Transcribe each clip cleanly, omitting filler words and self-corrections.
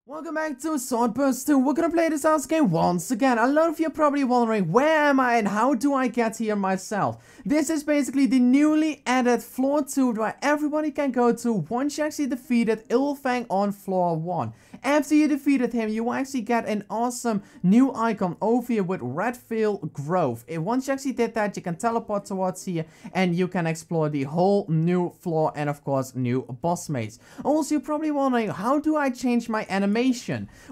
Welcome back to SwordBurst 2. We're gonna play this house game once again. A lot of you are probably wondering, where am I and how do I get here myself? This is basically the newly added floor 2 where everybody can go to once you actually defeated Ilfang on floor 1. After you defeated him, you will actually get an awesome new icon over here with Redveil Grove. Once you actually did that, you can teleport towards here and you can explore the whole new floor and of course new boss mates. Also, you're probably wondering, how do I change my animation?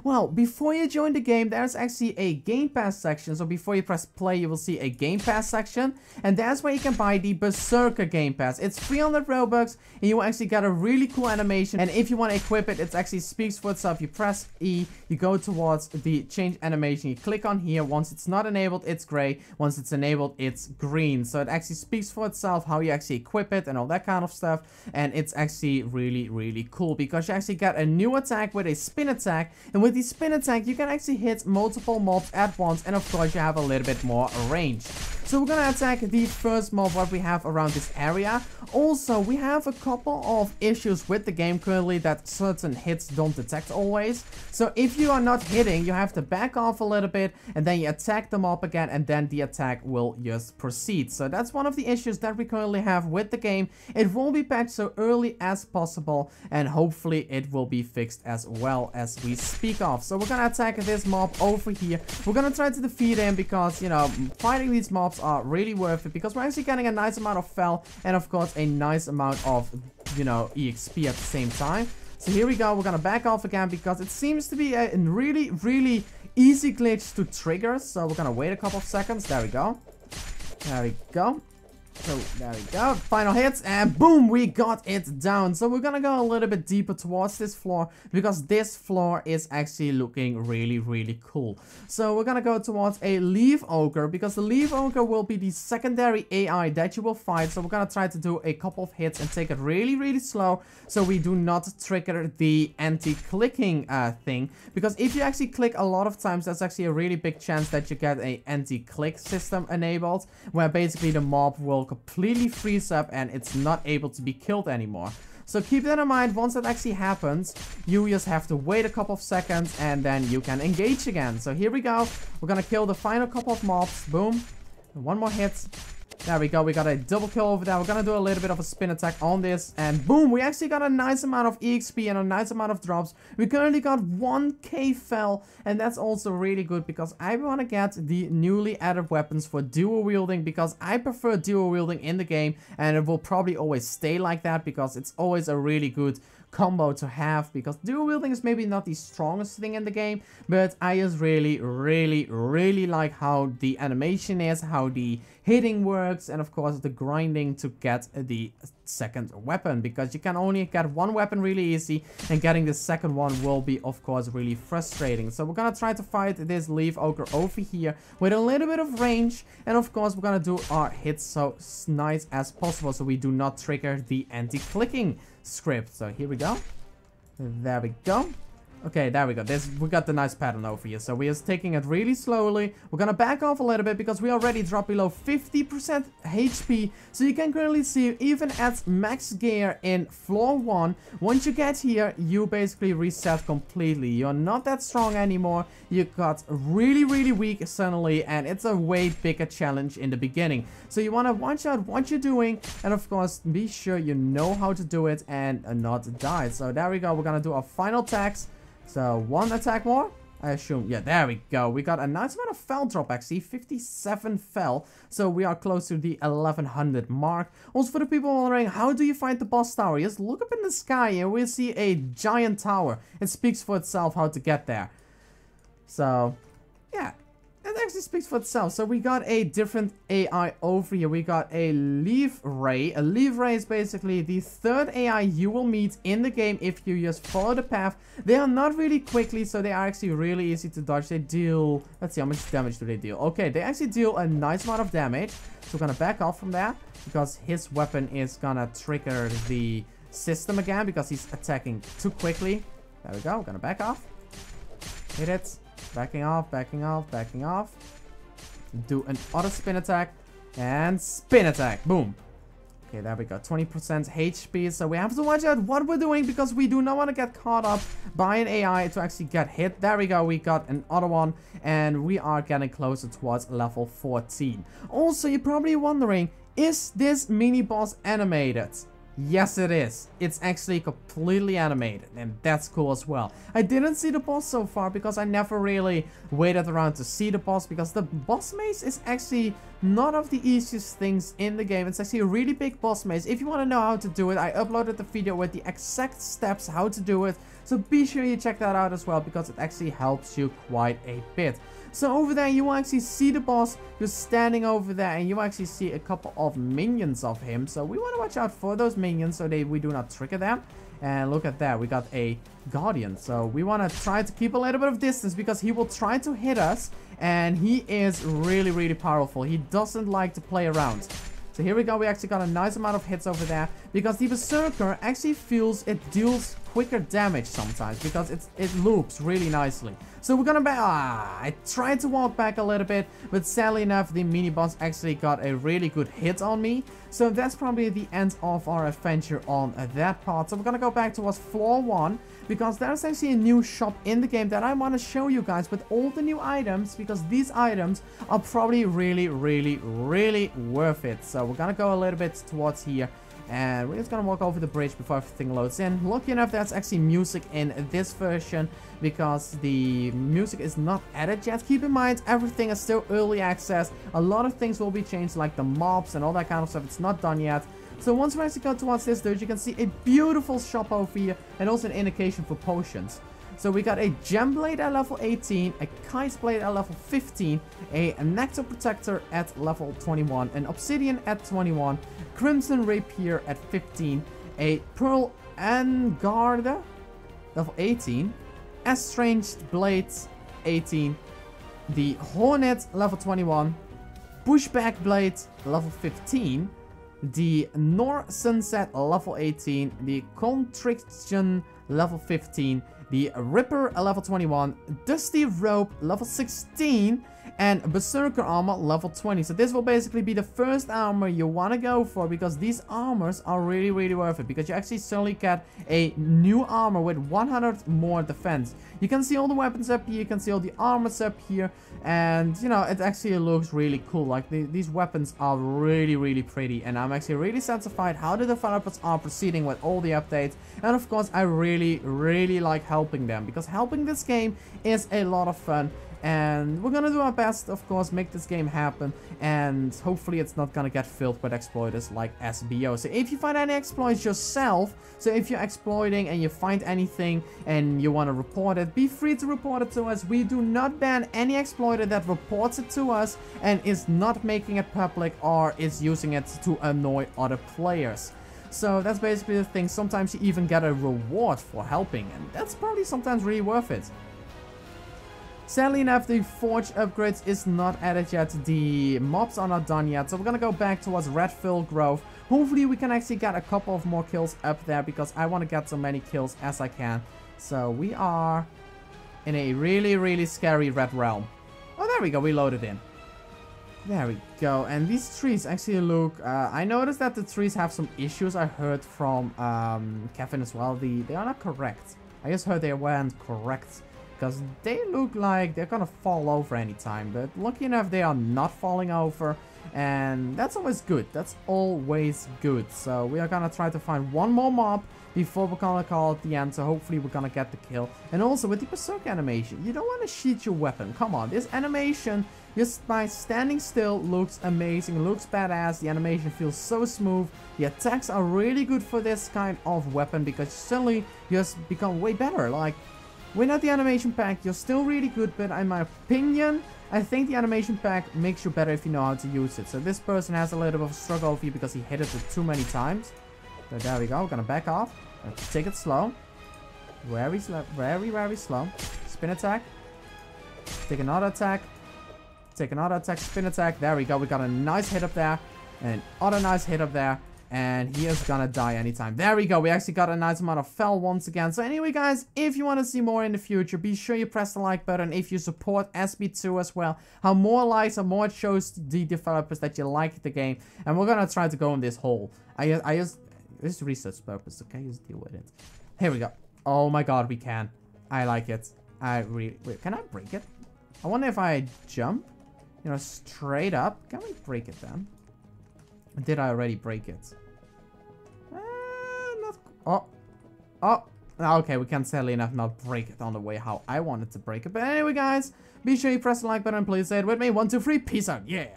Well, before you join the game, there's actually a Game Pass section. So before you press play, you will see a Game Pass section. And that's where you can buy the Berserker Game Pass. It's 300 Robux and you will actually get a really cool animation. And if you want to equip it, it actually speaks for itself. You press E, you go towards the change animation, you click on here. Once it's not enabled, it's gray. Once it's enabled, it's green. So it actually speaks for itself how you actually equip it and all that kind of stuff. And it's actually really cool because you actually get a new attack with a spin attack. And with the spin attack, you can actually hit multiple mobs at once. And of course, you have a little bit more range. So we're gonna attack the first mob what we have around this area. Also, we have a couple of issues with the game currently that certain hits don't detect always. So if you are not hitting, you have to back off a little bit and then you attack the mob again and then the attack will just proceed. So that's one of the issues that we currently have with the game. It will be patched so early as possible and hopefully it will be fixed as well as we speak of. So we're gonna attack this mob over here. We're gonna try to defeat him because, you know, fighting these mobs are really worth it because we're actually getting a nice amount of fel and of course a nice amount of, you know, EXP at the same time. So here we go, we're gonna back off again because it seems to be a really easy glitch to trigger. So we're gonna wait a couple of seconds. There we go. There we go. So there we go, final hits and boom, we got it down. So we're gonna go a little bit deeper towards this floor because this floor is actually looking really cool. So we're gonna go towards a Leaf Ogre because the Leaf Ogre will be the secondary AI that you will fight. So we're gonna try to do a couple of hits and take it really slow so we do not trigger the anti-clicking thing, because if you actually click a lot of times, there's actually a really big chance that you get a anti-click system enabled where basically the mob will completely freeze up and it's not able to be killed anymore. So keep that in mind. Once that actually happens, you just have to wait a couple of seconds and then you can engage again. So here we go. We're gonna kill the final couple of mobs. Boom. One more hit. There we go, we got a double kill over there. We're gonna do a little bit of a spin attack on this. And boom, we actually got a nice amount of EXP and a nice amount of drops. We currently got 1k fel. And that's also really good because I want to get the newly added weapons for dual wielding. Because I prefer dual wielding in the game. And it will probably always stay like that because it's always a really good combo to have, because dual wielding is maybe not the strongest thing in the game, but I just really like how the animation is, how the hitting works, and of course the grinding to get the second weapon, because you can only get one weapon really easy and getting the second one will be of course really frustrating. So we're gonna try to fight this Leaf Ogre over here with a little bit of range, and of course we're gonna do our hits so nice as possible so we do not trigger the anti-clicking script. So here we go. There we go. Okay, there we go. We got the nice pattern over here. So we're just taking it really slowly. We're gonna back off a little bit because we already dropped below 50% HP. So you can currently see even at max gear in floor 1, once you get here, you basically reset completely. You're not that strong anymore. You got really weak suddenly, and it's a way bigger challenge in the beginning. So you want to watch out what you're doing, and of course be sure you know how to do it and not die. So there we go. We're gonna do our final attacks. So one attack more, I assume. Yeah, there we go. We got a nice amount of fel drop actually, 57 fel. So we are close to the 1100 mark. Also, for the people wondering, how do you find the boss tower? Just look up in the sky and we'll see a giant tower. It speaks for itself how to get there. So yeah, it actually speaks for itself. So we got a different AI over here. We got a Leaf Ray. A Leaf Ray is basically the third AI you will meet in the game if you just follow the path. They are not really quickly, so they are actually really easy to dodge. They deal, let's see, how much damage do they deal? Okay, they actually deal a nice amount of damage. So we're gonna back off from that because his weapon is gonna trigger the system again because he's attacking too quickly. There we go. We're gonna back off. Hit it. Backing off. Do an auto spin attack and spin attack. Boom. Okay, there we go. 20% HP. So we have to watch out what we're doing because we do not want to get caught up by an AI to actually get hit. There we go. We got another one. And we are getting closer towards level 14. Also, you're probably wondering, is this mini boss animated? Yes, it is. It's actually completely animated, and that's cool as well. I didn't see the boss so far because I never really waited around to see the boss, because the boss maze is actually not of the easiest things in the game. It's actually a really big boss maze. If you want to know how to do it, I uploaded the video with the exact steps how to do it, so be sure you check that out as well, because it actually helps you quite a bit. So over there, you will actually see the boss just standing over there, and you will actually see a couple of minions of him. So we want to watch out for those minions so we do not trigger them. And look at that, we got a guardian. So we want to try to keep a little bit of distance because he will try to hit us. And he is really, really powerful. He doesn't like to play around. So here we go, we actually got a nice amount of hits over there, because the Berserker actually feels it deals quicker damage sometimes, because it loops really nicely. So we're gonna I tried to walk back a little bit, but sadly enough the mini boss actually got a really good hit on me. So that's probably the end of our adventure on that part. So we're gonna go back towards floor 1, because there's actually a new shop in the game that I want to show you guys with all the new items, because these items are probably really, really, really worth it. So we're gonna go a little bit towards here, and we're just gonna walk over the bridge before everything loads in. Lucky enough, there's actually music in this version, because the music is not added yet. Keep in mind, everything is still early access. A lot of things will be changed, like the mobs and all that kind of stuff. It's not done yet. So once we actually go towards this dude, you can see a beautiful shop over here, and also an indication for potions. So we got a gem blade at level 18, a kite blade at level 15, a nectar protector at level 21, an obsidian at 21, crimson rapier at 15, a pearl angarda level 18, estranged blades 18, the hornet level 21, pushback blade level 15, the Nor Sunset level 18, the Contriction level 15, the Ripper level 21, Dusty Rope level 16, and Berserker armor level 20. So this will basically be the first armor you want to go for, because these armors are really, really worth it, because you actually suddenly get a new armor with 100 more defense. You can see all the weapons up here, you can see all the armors up here, and you know, it actually looks really cool. Like these weapons are really, really pretty, and I'm actually really satisfied how the developers are proceeding with all the updates. And of course, I really, really like helping them, because helping this game is a lot of fun. And we're gonna do our best, of course, make this game happen, and hopefully it's not gonna get filled with exploiters like SBO. So if you find any exploits yourself, so if you're exploiting and you find anything and you want to report it, be free to report it to us. We do not ban any exploiter that reports it to us and is not making it public or is using it to annoy other players. So that's basically the thing. Sometimes you even get a reward for helping, and that's probably sometimes really worth it. Sadly enough, the forge upgrades is not added yet. The mobs are not done yet. So we're gonna go back towards Redveil Grove. Hopefully we can actually get a couple of more kills up there, because I want to get so many kills as I can. So we are in a really, really scary red realm. Oh, there we go. We loaded in. There we go. And these trees actually look... I noticed that the trees have some issues. I heard from Kevin as well. They are not correct. I just heard they weren't correct, because they look like they're gonna fall over anytime. But lucky enough, they are not falling over. And that's always good. That's always good. So we are gonna try to find one more mob before we're gonna call it the end. So hopefully we're gonna get the kill. And also with the Berserker animation, you don't want to sheath your weapon. Come on, this animation just by standing still looks amazing, looks badass. The animation feels so smooth. The attacks are really good for this kind of weapon, because suddenly you just become way better. Like, without the animation pack, you're still really good, but in my opinion, I think the animation pack makes you better if you know how to use it. So this person has a little bit of a struggle over here because he hit it too many times. So there we go. We're gonna back off. Let's take it slow. Very slow. Very, very slow. Spin attack. Take another attack. Take another attack. Spin attack. There we go. We got a nice hit up there. And another nice hit up there. And he is gonna die anytime. There we go. We actually got a nice amount of fel once again. So anyway, guys, if you want to see more in the future, be sure you press the like button. If you support SB2 as well, how more likes and more it shows the developers that you like the game. And we're gonna try to go in this hole. I just research purpose. Okay, just deal with it. Here we go. Oh my god, we can. I like it. Wait, can I break it? I wonder if I jump, you know, straight up. Can we break it then? Did I already break it? Okay, we can sadly enough not break it on the way how I wanted to break it. But anyway, guys, be sure you press the like button. Please say it with me. 1, 2, 3. Peace out. Yeah.